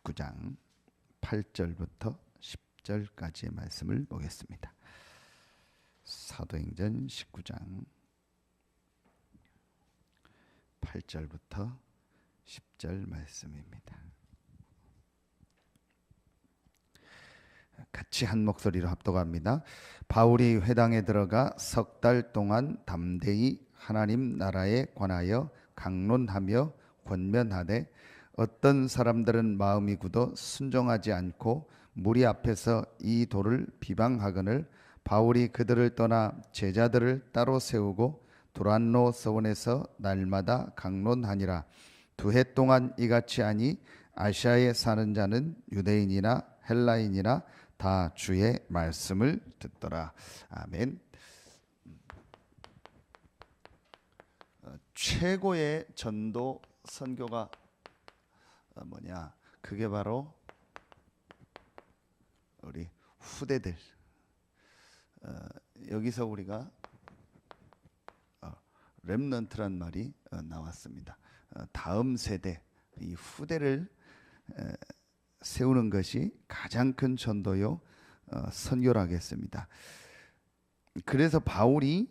19장 8절부터 10절까지의 말씀을 보겠습니다. 사도행전 19장 8절부터 10절 말씀입니다. 같이 한 목소리로 합독합니다. 바울이 회당에 들어가 석 달 동안 담대히 하나님 나라에 관하여 강론하며 권면하되 어떤 사람들은 마음이 굳어 순종하지 않고 무리 앞에서 이 도를 비방하거늘 바울이 그들을 떠나 제자들을 따로 세우고 두란노 서원에서 날마다 강론하니라. 2해 동안 이같이 하니 아시아에 사는 자는 유대인이나 헬라인이나 다 주의 말씀을 듣더라. 아멘. 최고의 전도 선교가 뭐냐? 그게 바로 우리 후대들. 여기서 우리가 렘넌트란 말이 나왔습니다. 다음 세대, 이 후대를 세우는 것이 가장 큰 전도요 선교라겠습니다. 그래서 바울이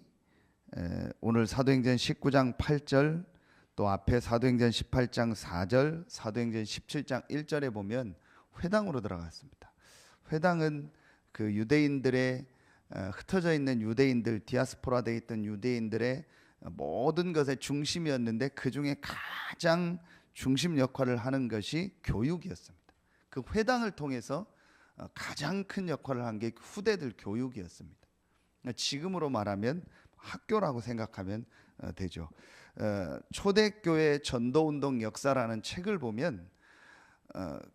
오늘 사도행전 19장 8절 또 앞에 사도행전 18장 4절, 사도행전 17장 1절에 보면 회당으로 들어갔습니다. 회당은 그 유대인들의 흩어져 있는 유대인들, 디아스포라 되어 있던 유대인들의 모든 것의 중심이었는데 그 중에 가장 중심 역할을 하는 것이 교육이었습니다. 그 회당을 통해서 가장 큰 역할을 한 게 후대들 교육이었습니다. 지금으로 말하면 학교라고 생각하면 되죠. 초대교회 전도운동 역사라는 책을 보면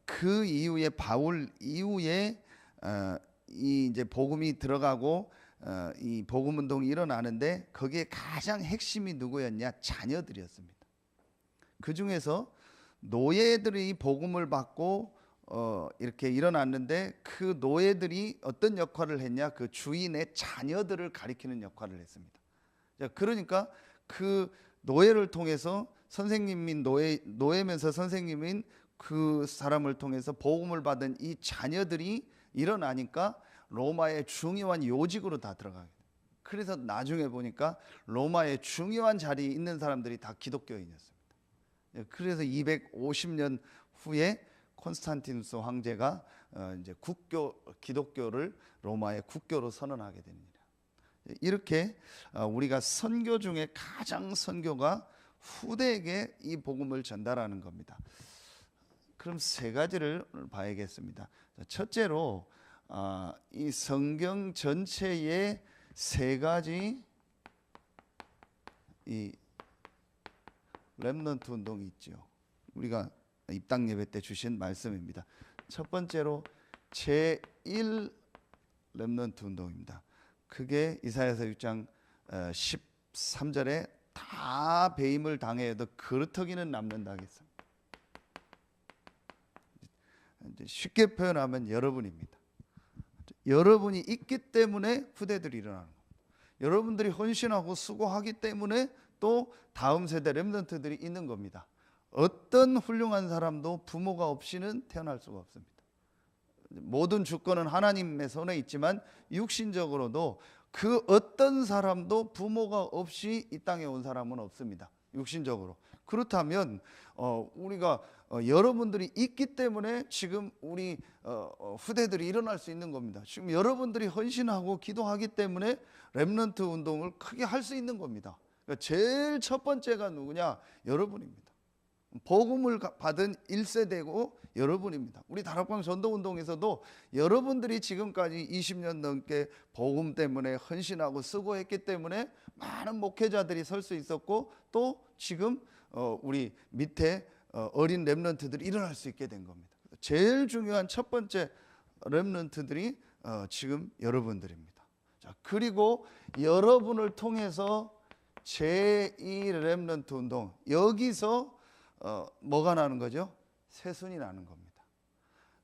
그 이후에 바울 이후에 이 이제 복음이 들어가고 이 복음 운동이 일어나는데 거기에 가장 핵심이 누구였냐? 자녀들이었습니다. 그 중에서 노예들이 복음을 받고 이렇게 일어났는데 그 노예들이 어떤 역할을 했냐? 그 주인의 자녀들을 가리키는 역할을 했습니다. 그러니까 그 노예를 통해서 선생님인 노예면서 선생님인 그 사람을 통해서 복음을 받은 이 자녀들이 일어나니까 로마의 중요한 요직으로 다 들어가게 돼요. 그래서 나중에 보니까 로마의 중요한 자리에 있는 사람들이 다 기독교인이었습니다. 그래서 250년 후에 콘스탄티누스 황제가 이제 기독교를 로마의 국교로 선언하게 됩니다. 이렇게 우리가 선교 중에 가장 선교가 후대에게 이 복음을 전달하는 겁니다. 그럼 세 가지를 봐야겠습니다. 첫째로 이 성경 전체에 세 가지 이 렘넌트 운동이 있죠. 우리가 입당 예배 때 주신 말씀입니다. 첫 번째로 제1 렘넌트 운동입니다. 그게 이사야서 6장 13절에 다 배임을 당해도 그루터기는 남는다 하겠습니다. 쉽게 표현하면 여러분입니다. 여러분이 있기 때문에 후대들이 일어나는 겁니다. 여러분들이 헌신하고 수고하기 때문에 또 다음 세대 렘넌트들이 있는 겁니다. 어떤 훌륭한 사람도 부모가 없이는 태어날 수가 없습니다. 모든 주권은 하나님의 손에 있지만 육신적으로도 그 어떤 사람도 부모가 없이 이 땅에 온 사람은 없습니다. 육신적으로. 그렇다면 우리가 여러분들이 있기 때문에 지금 우리 후대들이 일어날 수 있는 겁니다. 지금 여러분들이 헌신하고 기도하기 때문에 렘넌트 운동을 크게 할 수 있는 겁니다. 그러니까 제일 첫 번째가 누구냐? 여러분입니다. 복음을 받은 1세대고 여러분입니다. 우리 다락방 전도운동에서도 여러분들이 지금까지 20년 넘게 복음 때문에 헌신하고 수고했기 때문에 많은 목회자들이 설 수 있었고 또 지금 우리 밑에 어린 렘넌트들이 일어날 수 있게 된 겁니다. 제일 중요한 첫 번째 렘넌트들이 지금 여러분들입니다. 자, 그리고 여러분을 통해서 제2 렘넌트 운동, 여기서 뭐가 나는 거죠? 새순이 나는 겁니다.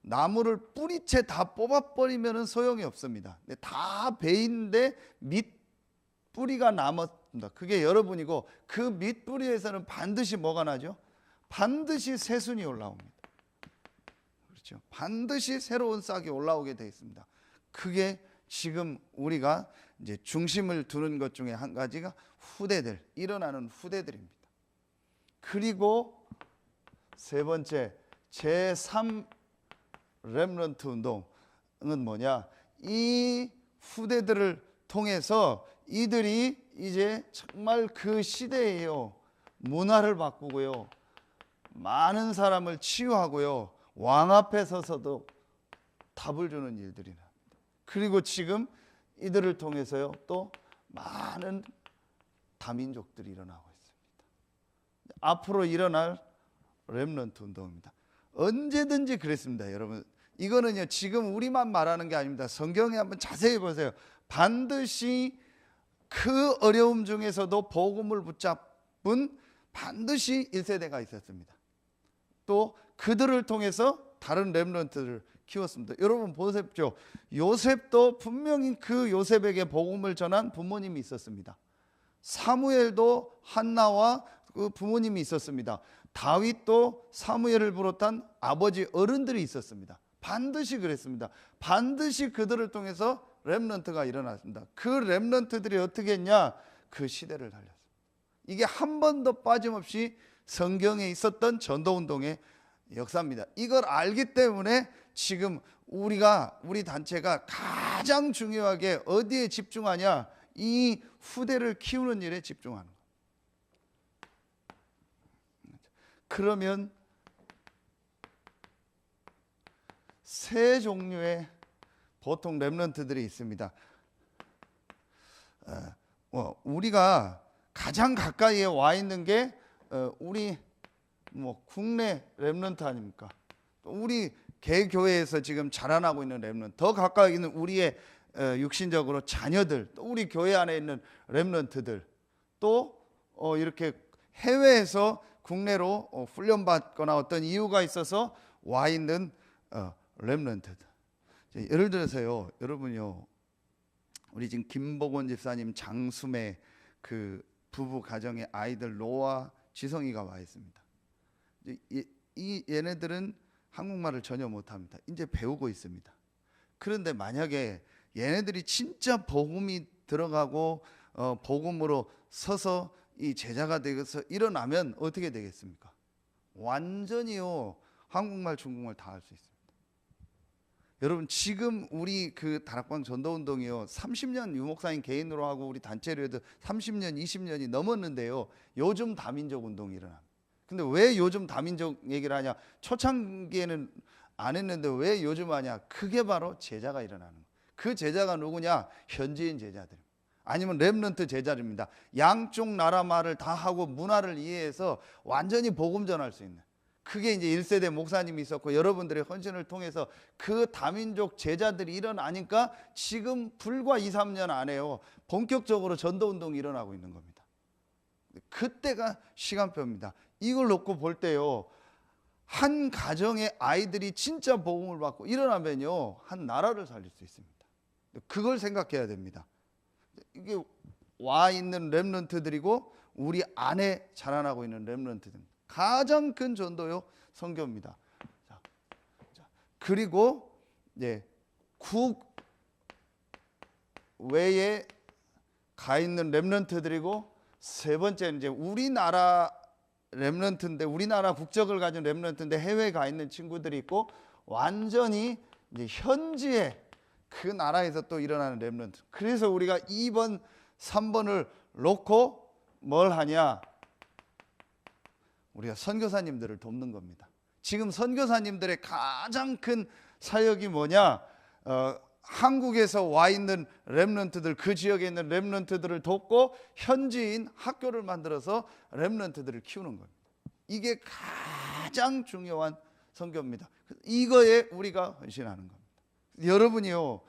나무를 뿌리채 다 뽑아버리면 소용이 없습니다. 다 베인데 밑뿌리가 남았습니다. 그게 여러분이고 그 밑뿌리에서는 반드시 뭐가 나죠? 반드시 새순이 올라옵니다. 마십시오. 반드시 새로운 싹이 올라오게 되어 있습니다. 그게 지금 우리가 이제 중심을 두는 것 중에 한 가지가 후대들, 일어나는 후대들입니다. 그리고 세 번째 제3 렘넌트 운동은 뭐냐? 이 후대들을 통해서 이들이 이제 정말 그 시대에요, 문화를 바꾸고요, 많은 사람을 치유하고요, 왕 앞에 서서도 답을 주는 일들이 납니다. 그리고 지금 이들을 통해서요 또 많은 다민족들이 일어나고 있습니다. 앞으로 일어날 렘넌트 운동입니다. 언제든지 그랬습니다. 여러분, 이거는요 지금 우리만 말하는 게 아닙니다. 성경에 한번 자세히 보세요. 반드시 그 어려움 중에서도 복음을 붙잡은 반드시 1세대가 있었습니다. 또 그들을 통해서 다른 렘넌트를 키웠습니다. 여러분 보십시오. 요셉도 분명히 그 요셉에게 복음을 전한 부모님이 있었습니다. 사무엘도 한나와 그 부모님이 있었습니다. 다윗도 사무엘을 비롯한 아버지 어른들이 있었습니다. 반드시 그랬습니다. 반드시 그들을 통해서 렘넌트가 일어났습니다. 그 렘넌트들이 어떻게 했냐? 그 시대를 달렸습니다. 이게 한 번도 빠짐없이 성경에 있었던 전도운동의 역사입니다. 이걸 알기 때문에 지금 우리 단체가 가장 중요하게 어디에 집중하냐? 이 후대를 키우는 일에 집중하는 거예요. 그러면 세 종류의 보통 렘넌트들이 있습니다. 우리가 가장 가까이에 와 있는 게 우리 국내 렘넌트 아닙니까? 우리 개교회에서 지금 자라나고 있는 렘넌트, 더 가까이 있는 우리의 육신적으로 자녀들, 또 우리 교회 안에 있는 렘넌트들, 또 이렇게 해외에서 국내로 훈련받거나 어떤 이유가 있어서 와 있는 렘넌트들. 예를 들어서요, 여러분요, 우리 지금 김복원 집사님 장수매 그 부부 가정의 아이들 노아, 지성이가 와 있습니다. 얘네들은 한국말을 전혀 못합니다. 이제 배우고 있습니다. 그런데 만약에 얘네들이 진짜 복음이 들어가고 복음으로 서서 이 제자가 되어서 일어나면 어떻게 되겠습니까? 완전히요 한국말 중국말 다 할 수 있습니다. 여러분, 지금 우리 그 다락방 전도운동이요 30년 유목사님 개인으로 하고 우리 단체로 해도 30년 20년이 넘었는데요, 요즘 다민족 운동이 일어납니다. 근데 왜 요즘 다민족 얘기를 하냐? 초창기에는 안 했는데 왜 요즘 하냐? 그게 바로 제자가 일어나는 거예요. 그 제자가 누구냐? 현지인 제자들, 아니면 렘넌트 제자들입니다. 양쪽 나라 말을 다 하고 문화를 이해해서 완전히 복음 전할 수 있는, 그게 이제 1세대 목사님이 있었고 여러분들의 헌신을 통해서 그 다민족 제자들이 일어나니까 지금 불과 2, 3년 안에요 본격적으로 전도운동이 일어나고 있는 겁니다. 그때가 시간표입니다. 이걸 놓고 볼 때요, 한 가정의 아이들이 진짜 복음을 받고 일어나면요 한 나라를 살릴 수 있습니다. 그걸 생각해야 됩니다. 이게 와 있는 렘넌트들이고 우리 안에 자라나고 있는 렘넌트들, 가장 큰 전도요 선교입니다. 그리고 국 외에 가 있는 렘넌트들이고, 세 번째는 이제 우리나라 렘넌트인데, 우리나라 국적을 가진 렘넌트인데 해외에 가 있는 친구들이 있고, 완전히 이제 현지에 그 나라에서 또 일어나는 렘넌트. 그래서 우리가 2번, 3번을 놓고 뭘 하냐? 우리가 선교사님들을 돕는 겁니다. 지금 선교사님들의 가장 큰 사역이 뭐냐? 한국에서 와 있는 렘넌트들, 그 지역에 있는 렘넌트들을 돕고 현지인 학교를 만들어서 렘넌트들을 키우는 겁니다. 이게 가장 중요한 선교입니다. 이거에 우리가 헌신하는 겁니다. 여러분이요,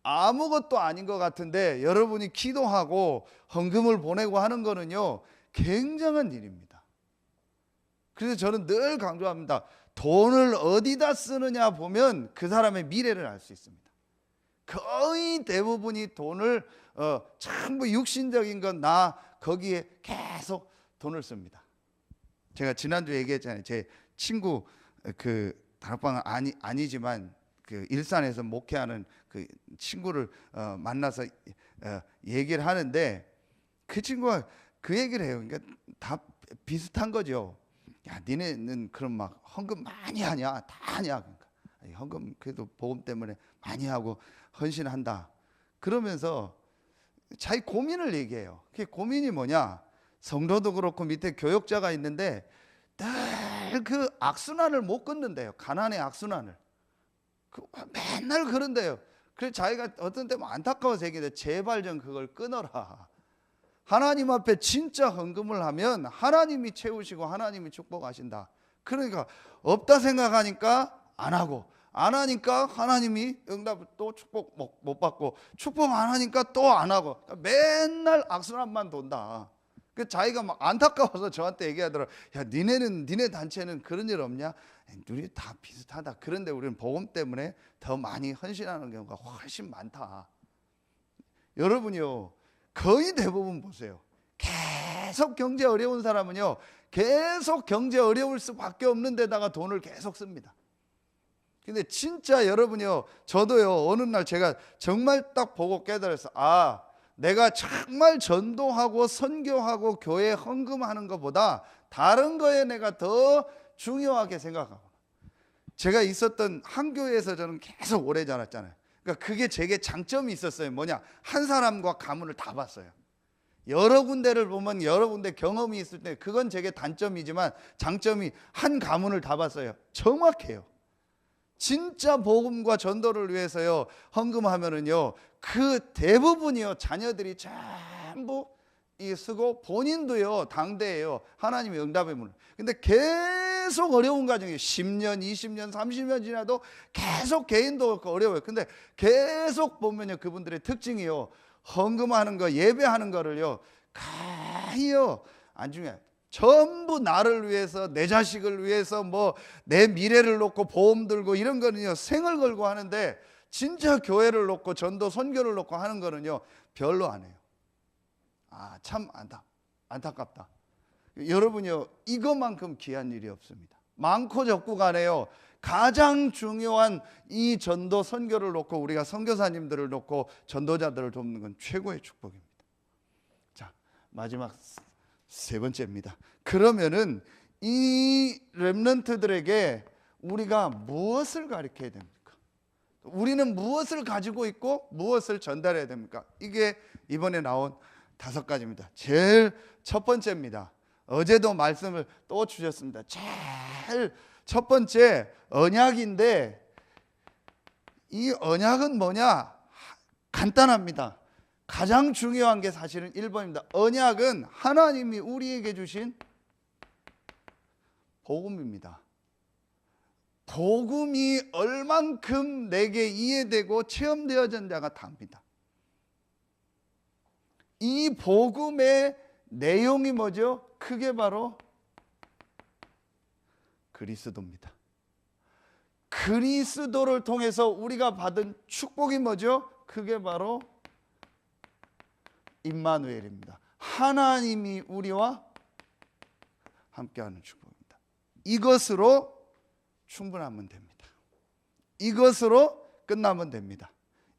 아무것도 아닌 것 같은데 여러분이 기도하고 헌금을 보내고 하는 거는요 굉장한 일입니다. 그래서 저는 늘 강조합니다. 돈을 어디다 쓰느냐 보면 그 사람의 미래를 알 수 있습니다. 거의 대부분이 돈을 전부 육신적인 건 나 거기에 계속 돈을 씁니다. 제가 지난주에 얘기했잖아요. 제 친구 그 다락방은 아니지만 그 일산에서 목회하는 그 친구를 만나서 얘기를 하는데 그 친구가 그 얘기를 해요. 그러니까 다 비슷한 거죠. 야, 니네는 그럼 막 헌금 많이 하냐? 다 하냐? 그러니까 헌금 그래도 복음 때문에 많이 하고 헌신한다. 그러면서 자기 고민을 얘기해요. 그게 고민이 뭐냐? 성도도 그렇고 밑에 교역자가 있는데 늘 그 악순환을 못 끊는데요. 가난의 악순환을. 맨날 그런데요. 그래서 자기가 어떤 때 안타까워서 얘기해요. 제발 좀 그걸 끊어라. 하나님 앞에 진짜 헌금을 하면 하나님이 채우시고 하나님이 축복하신다. 그러니까 없다 생각하니까 안 하고, 안 하니까 하나님이 응답 또 축복 못 받고, 축복 안 하니까 또 안 하고, 맨날 악순환만 돈다. 그 자기가 막 안타까워서 저한테 얘기하더라고. 야, 니네 단체는 그런 일 없냐? 우리 다 비슷하다. 그런데 우리는 복음 때문에 더 많이 헌신하는 경우가 훨씬 많다. 여러분요, 거의 대부분 보세요. 계속 경제 어려운 사람은요, 계속 경제 어려울 수밖에 없는 데다가 돈을 계속 씁니다. 근데 진짜 여러분요, 저도요, 어느 날 제가 정말 딱 보고 깨달았어. 아, 내가 정말 전도하고 선교하고 교회 헌금하는 것보다 다른 거에 내가 더 중요하게 생각하고, 제가 있었던 한 교회에서 저는 계속 오래 자랐잖아요. 그러니까 그게 제게 장점이 있었어요. 뭐냐? 한 사람과 가문을 다 봤어요. 여러 군데를 보면 여러 군데 경험이 있을 때 그건 제게 단점이지만 장점이 한 가문을 다 봤어요. 정확해요. 진짜 복음과 전도를 위해서요, 헌금하면은요, 그 대부분이요, 자녀들이 전부 쓰고 본인도요, 당대에요, 하나님의 응답의 문을. 근데 계속 어려운 과정이 10년, 20년, 30년 지나도 계속 개인도 어려워요. 근데 계속 보면요, 그분들의 특징이요, 헌금하는 거, 예배하는 거를요, 가히요 안 중요해요. 전부 나를 위해서, 내 자식을 위해서, 뭐 내 미래를 놓고 보험 들고 이런 거는요, 생을 걸고 하는데, 진짜 교회를 놓고 전도 선교를 놓고 하는 거는요, 별로 안 해요. 아, 참 안타깝다. 여러분요, 이것만큼 귀한 일이 없습니다. 많고 적고 간에요, 가장 중요한 이 전도 선교를 놓고, 우리가 선교사님들을 놓고 전도자들을 돕는 건 최고의 축복입니다. 자, 마지막 세 번째입니다. 그러면은 이 렘넌트들에게 우리가 무엇을 가르쳐야 됩니까? 우리는 무엇을 가지고 있고 무엇을 전달해야 됩니까? 이게 이번에 나온 5가지입니다. 제일 첫 번째입니다. 어제도 말씀을 또 주셨습니다. 제일 첫 번째 언약인데, 이 언약은 뭐냐? 간단합니다. 가장 중요한 게 사실은 1번입니다. 언약은 하나님이 우리에게 주신 복음입니다. 복음이 얼만큼 내게 이해되고 체험되어졌냐가 답니다. 이 복음의 내용이 뭐죠? 크게 바로 그리스도입니다. 그리스도를 통해서 우리가 받은 축복이 뭐죠? 그게 바로 임마누엘입니다. 하나님이 우리와 함께하는 축복입니다. 이것으로 충분하면 됩니다. 이것으로 끝나면 됩니다.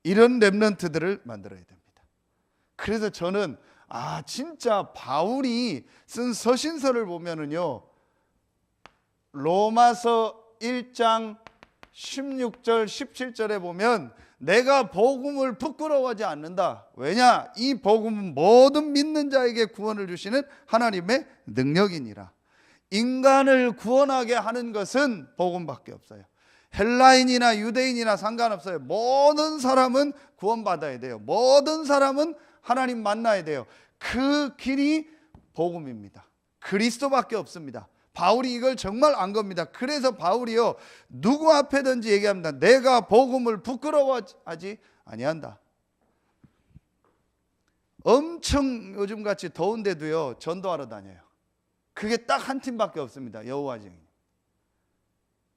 이런 렘넌트들을 만들어야 됩니다. 그래서 저는 진짜 바울이 쓴 서신서를 보면은요, 로마서 1장 16절 17절에 보면 내가 복음을 부끄러워하지 않는다. 왜냐? 이 복음은 모든 믿는 자에게 구원을 주시는 하나님의 능력이니라. 인간을 구원하게 하는 것은 복음밖에 없어요. 헬라인이나 유대인이나 상관없어요. 모든 사람은 구원받아야 돼요. 모든 사람은 하나님 만나야 돼요. 그 길이 복음입니다. 그리스도밖에 없습니다. 바울이 이걸 정말 안 겁니다. 그래서 바울이요, 누구 앞에든지 얘기합니다. 내가 복음을 부끄러워하지 아니한다. 엄청 요즘같이 더운데도요, 전도하러 다녀요. 그게 딱 한 팀밖에 없습니다. 여호와 증인.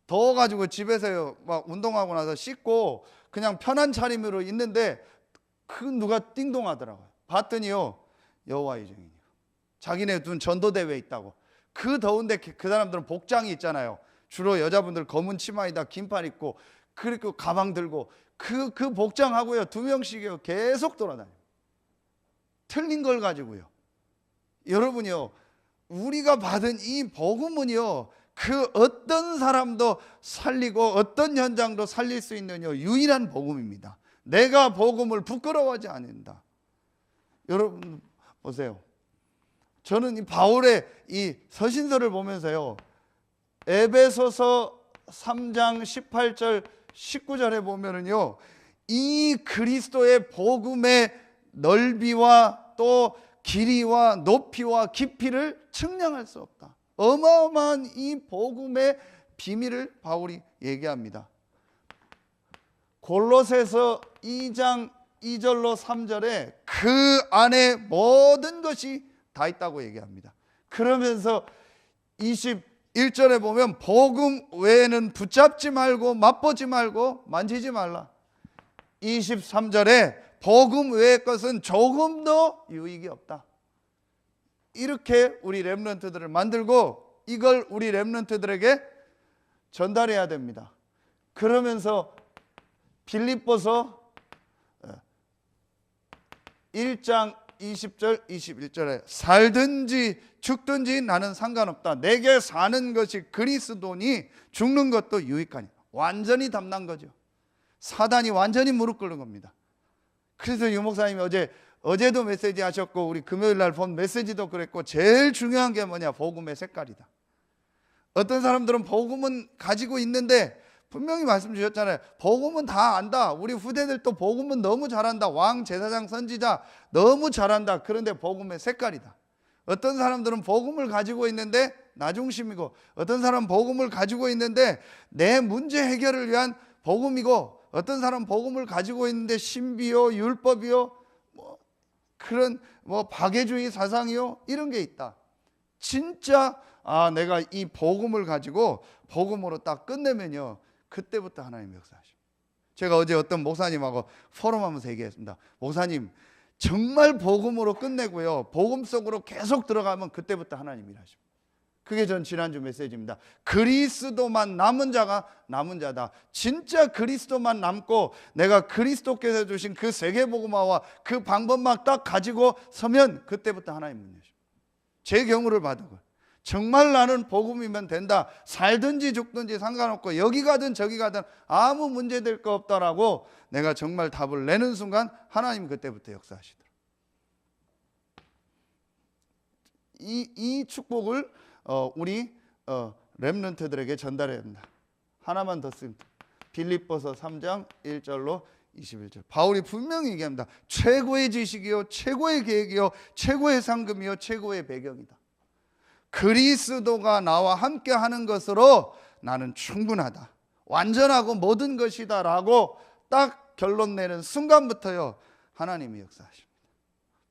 더워가지고 집에서요, 막 운동하고 나서 씻고 그냥 편한 차림으로 있는데 누가 띵동하더라고요. 봤더니요, 여호와의 증인이요. 자기네 둔 전도대회 있다고. 그 더운데 그 사람들은 복장이 있잖아요. 주로 여자분들 검은 치마에다 긴팔 입고 그리고 가방 들고 그 복장하고요 2명씩이요 계속 돌아다녀요. 틀린 걸 가지고요. 여러분이요, 우리가 받은 이 복음은요 그 어떤 사람도 살리고 어떤 현장도 살릴 수 있는 유일한 복음입니다. 내가 복음을 부끄러워하지 않는다. 여러분 보세요. 저는 이 바울의 이 서신서를 보면서요, 에베소서 3장 18절 19절에 보면은요, 이 그리스도의 복음의 넓이와 또 길이와 높이와 깊이를 측량할 수 없다. 어마어마한 이 복음의 비밀을 바울이 얘기합니다. 골로새서 2장 2절로 3절에 그 안에 모든 것이 다 있다고 얘기합니다. 그러면서 21절에 보면 복음 외에는 붙잡지 말고 맛보지 말고 만지지 말라. 23절에 복음 외의 것은 조금도 유익이 없다. 이렇게 우리 렘넌트들을 만들고 이걸 우리 렘넌트들에게 전달해야 됩니다. 그러면서 빌립보서 1장 20절 21절에 살든지 죽든지 나는 상관없다. 내게 사는 것이 그리스도니 죽는 것도 유익하니. 완전히 담난 거죠. 사단이 완전히 무릎 꿇는 겁니다. 그래서 유 목사님이 어제도 메시지 하셨고 우리 금요일 날 본 메시지도 그랬고, 제일 중요한 게 뭐냐? 복음의 색깔이다. 어떤 사람들은 복음은 가지고 있는데 분명히 말씀 주셨잖아요. 복음은 다 안다. 우리 후대들도 복음은 너무 잘한다. 왕, 제사장, 선지자 너무 잘한다. 그런데 복음의 색깔이다. 어떤 사람들은 복음을 가지고 있는데 나중심이고, 어떤 사람은 복음을 가지고 있는데 내 문제 해결을 위한 복음이고, 어떤 사람은 복음을 가지고 있는데 신비요, 율법이요, 그런 박애주의 사상이요, 이런 게 있다. 진짜 내가 이 복음을 가지고 복음으로 딱 끝내면요, 그때부터 하나님 역사하십니다. 제가 어제 어떤 목사님하고 포럼하면서 얘기했습니다. 목사님, 정말 복음으로 끝내고요, 복음 속으로 계속 들어가면 그때부터 하나님 일하십니다. 그게 전 지난주 메시지입니다. 그리스도만 남은 자가 남은 자다. 진짜 그리스도만 남고 내가 그리스도께서 주신 그 세계복음화와 그 방법만 딱 가지고 서면 그때부터 하나님 문 여십니다. 제 경우를 봐도 정말 나는 복음이면 된다. 살든지 죽든지 상관없고 여기 가든 저기 가든 아무 문제될 거 없다라고 내가 정말 답을 내는 순간 하나님 그때부터 역사하시더라. 이 축복을 우리 렘넌트들에게 전달해야 된다. 하나만 더 씁니다. 빌립보서 3장 1절로 21절. 바울이 분명히 얘기합니다. 최고의 지식이요, 최고의 계획이요, 최고의 상금이요, 최고의 배경이다. 그리스도가 나와 함께 하는 것으로 나는 충분하다. 완전하고 모든 것이다 라고 딱 결론 내는 순간부터요, 하나님이 역사하십니다.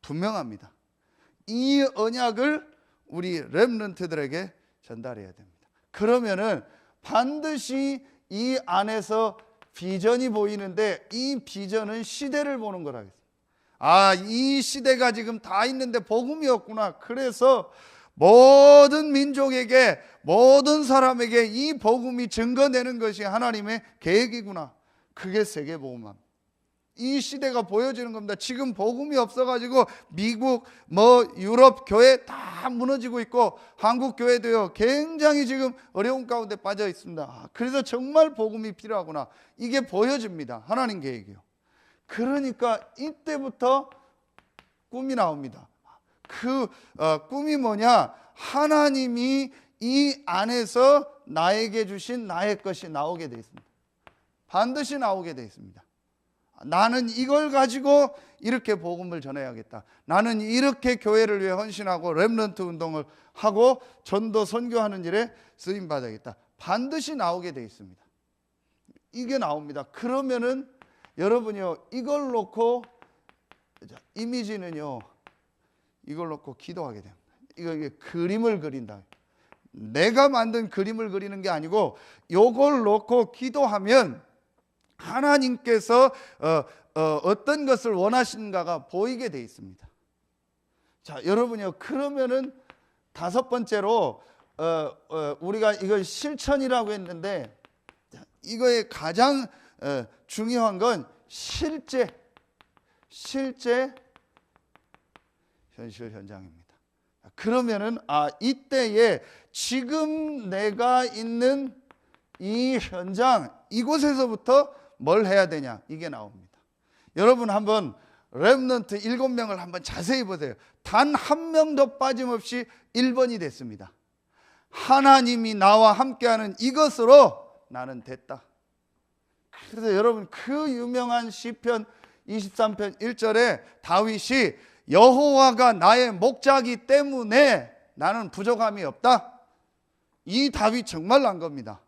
분명합니다. 이 언약을 우리 렘넌트들에게 전달해야 됩니다. 그러면은 반드시 이 안에서 비전이 보이는데, 이 비전은 시대를 보는 거라겠습니다. 이 시대가 지금 다 있는데 복음이 없구나. 그래서 모든 민족에게, 모든 사람에게 이 복음이 증거되는 것이 하나님의 계획이구나. 그게 세계복음화입니다. 이 시대가 보여지는 겁니다. 지금 복음이 없어가지고 미국, 유럽 교회 다 무너지고 있고, 한국 교회도요 굉장히 지금 어려운 가운데 빠져 있습니다. 그래서 정말 복음이 필요하구나. 이게 보여집니다. 하나님 계획이요. 그러니까 이때부터 꿈이 나옵니다. 그 꿈이 뭐냐? 하나님이 이 안에서 나에게 주신 나의 것이 나오게 되어 있습니다. 반드시 나오게 되어 있습니다. 나는 이걸 가지고 이렇게 복음을 전해야겠다. 나는 이렇게 교회를 위해 헌신하고 렘넌트 운동을 하고 전도 선교하는 일에 쓰임 받아야겠다. 반드시 나오게 되어 있습니다. 이게 나옵니다. 그러면은 여러분이요, 이걸 놓고 이미지는요, 이걸 놓고 기도하게 됩니다. 이게 그림을 그린다. 내가 만든 그림을 그리는 게 아니고 이걸 놓고 기도하면 하나님께서 어떤 것을 원하시는가가 보이게 돼 있습니다. 자, 여러분이요, 그러면은 다섯 번째로 우리가 이걸 실천이라고 했는데 이거의 가장 중요한 건 실제 현실 현장입니다. 그러면은 이때에 지금 내가 있는 이 현장 이곳에서부터 뭘 해야 되냐 이게 나옵니다. 여러분 한번 렘넌트 7명을 한번 자세히 보세요. 단 한 명도 빠짐없이 1번이 됐습니다. 하나님이 나와 함께하는 이것으로 나는 됐다. 그래서 여러분 그 유명한 시편 23편 1절에 다윗이 여호와가 나의 목자이기 때문에 나는 부족함이 없다. 이 다윗 정말 난 겁니다.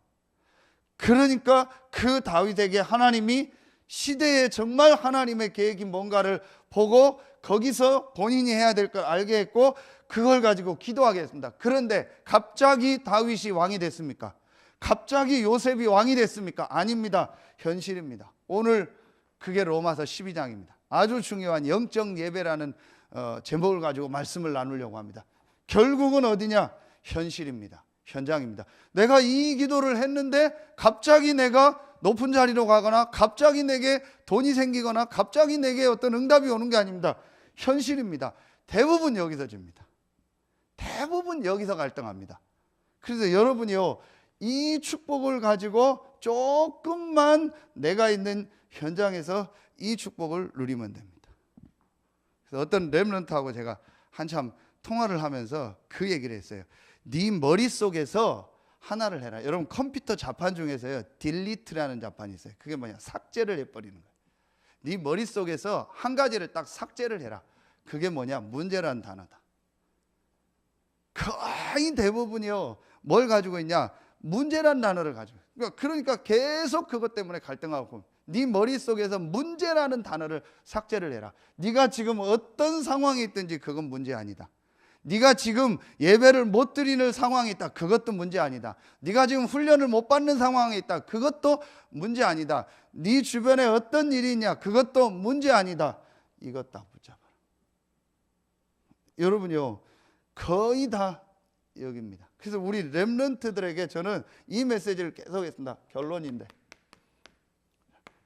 그러니까 그 다윗에게 하나님이 시대에 정말 하나님의 계획이 뭔가를 보고 거기서 본인이 해야 될 걸 알게 했고 그걸 가지고 기도하게 했습니다. 그런데 갑자기 다윗이 왕이 됐습니까? 갑자기 요셉이 왕이 됐습니까? 아닙니다. 현실입니다. 오늘 그게 로마서 12장입니다. 아주 중요한 영적 예배라는 제목을 가지고 말씀을 나누려고 합니다. 결국은 어디냐? 현실입니다. 현장입니다. 내가 이 기도를 했는데 갑자기 내가 높은 자리로 가거나 갑자기 내게 돈이 생기거나 갑자기 내게 어떤 응답이 오는 게 아닙니다. 현실입니다. 대부분 여기서 집니다. 대부분 여기서 갈등합니다. 그래서 여러분이요, 이 축복을 가지고 조금만 내가 있는 현장에서 이 축복을 누리면 됩니다. 그래서 어떤 렘넌트하고 제가 한참 통화를 하면서 그 얘기를 했어요. 네 머릿속에서 하나를 해라. 여러분 컴퓨터 자판 중에서요, 딜리트라는 자판이 있어요. 그게 뭐냐? 삭제를 해버리는 거예요. 네 머릿속에서 한 가지를 딱 삭제를 해라. 그게 뭐냐? 문제라는 단어다. 거의 대부분이요, 뭘 가지고 있냐? 문제란 단어를 가지고. 그러니까 계속 그것 때문에 갈등하고. 네 머릿속에서 문제라는 단어를 삭제를 해라. 네가 지금 어떤 상황에 있든지 그건 문제 아니다. 네가 지금 예배를 못 드리는 상황이 있다. 그것도 문제 아니다. 네가 지금 훈련을 못 받는 상황에 있다. 그것도 문제 아니다. 네 주변에 어떤 일이 있냐. 그것도 문제 아니다. 이것 다 붙잡아라. 여러분요, 거의 다 여기입니다. 그래서 우리 렘넌트들에게 저는 이 메시지를 계속 했습니다.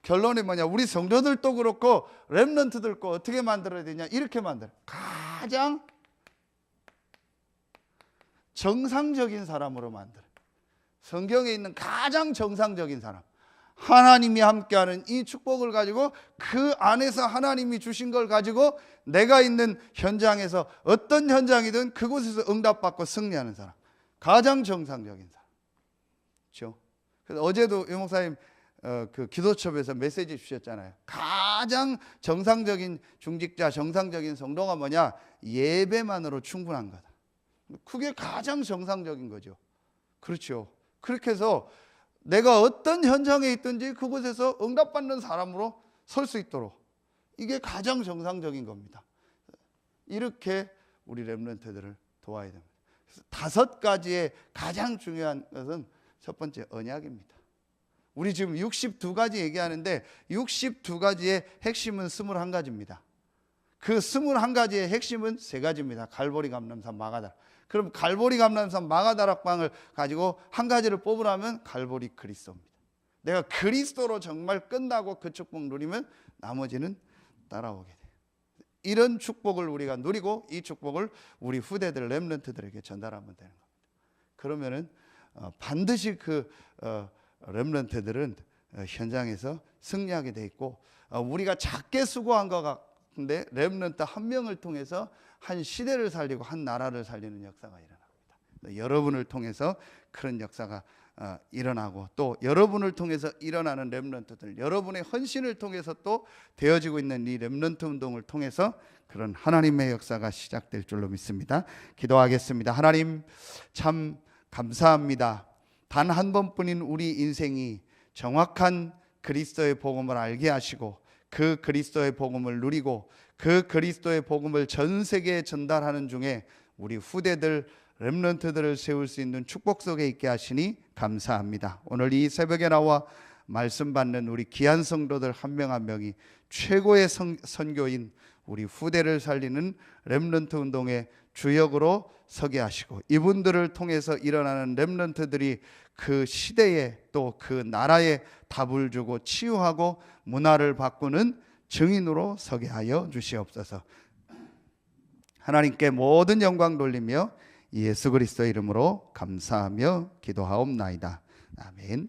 결론이 뭐냐? 우리 성도들도 그렇고 렘넌트들도 어떻게 만들어야 되냐? 이렇게 만들어. 가장 정상적인 사람으로 만들어. 성경에 있는 가장 정상적인 사람, 하나님이 함께하는 이 축복을 가지고 그 안에서 하나님이 주신 걸 가지고 내가 있는 현장에서 어떤 현장이든 그곳에서 응답받고 승리하는 사람, 가장 정상적인 사람. 그렇죠? 그래서 어제도 유 목사님 그 기도첩에서 메시지 주셨잖아요. 가장 정상적인 중직자, 정상적인 성도가 뭐냐? 예배만으로 충분한 거다. 그게 가장 정상적인 거죠. 그렇죠. 그렇게 해서 내가 어떤 현장에 있든지 그곳에서 응답받는 사람으로 설 수 있도록, 이게 가장 정상적인 겁니다. 이렇게 우리 렘넌트들을 도와야 됩니다. 그래서 5가지의 가장 중요한 것은 첫 번째 언약입니다. 우리 지금 62가지 얘기하는데 62가지의 핵심은 21가지입니다. 그 21가지의 핵심은 3가지입니다. 갈보리, 감람산, 마가다락. 그럼 갈보리, 감람산, 마가다락방을 가지고 한 가지를 뽑으라면 갈보리 그리스도입니다. 내가 그리스도로 정말 끝나고 그 축복 누리면 나머지는 따라오게 돼요. 이런 축복을 우리가 누리고 이 축복을 우리 후대들 렘넌트들에게 전달하면 되는 겁니다. 그러면은 반드시 그 렘넌트들은 현장에서 승리하게 돼 있고, 우리가 작게 수고한 것 같은데 렘넌트 한 명을 통해서 한 시대를 살리고 한 나라를 살리는 역사가 일어납니다. 여러분을 통해서 그런 역사가 일어나고, 또 여러분을 통해서 일어나는 렘넌트들, 여러분의 헌신을 통해서 또 되어지고 있는 이 렘넌트 운동을 통해서 그런 하나님의 역사가 시작될 줄로 믿습니다. 기도하겠습니다. 하나님, 참 감사합니다. 단 한 번뿐인 우리 인생이 정확한 그리스도의 복음을 알게 하시고 그 그리스도의 복음을 누리고 그 그리스도의 복음을 전 세계에 전달하는 중에 우리 후대들 렘넌트들을 세울 수 있는 축복 속에 있게 하시니 감사합니다. 오늘 이 새벽에 나와 말씀 받는 우리 귀한 성도들 한 명 한 명이 최고의 선교인 우리 후대를 살리는 렘넌트 운동의 주역으로 서게 하시고, 이분들을 통해서 일어나는 렘넌트들이 그 시대에 또 그 나라에 답을 주고 치유하고 문화를 바꾸는 증인으로 서게 하여 주시옵소서. 하나님께 모든 영광 돌리며 예수 그리스도의 이름으로 감사하며 기도하옵나이다. 아멘.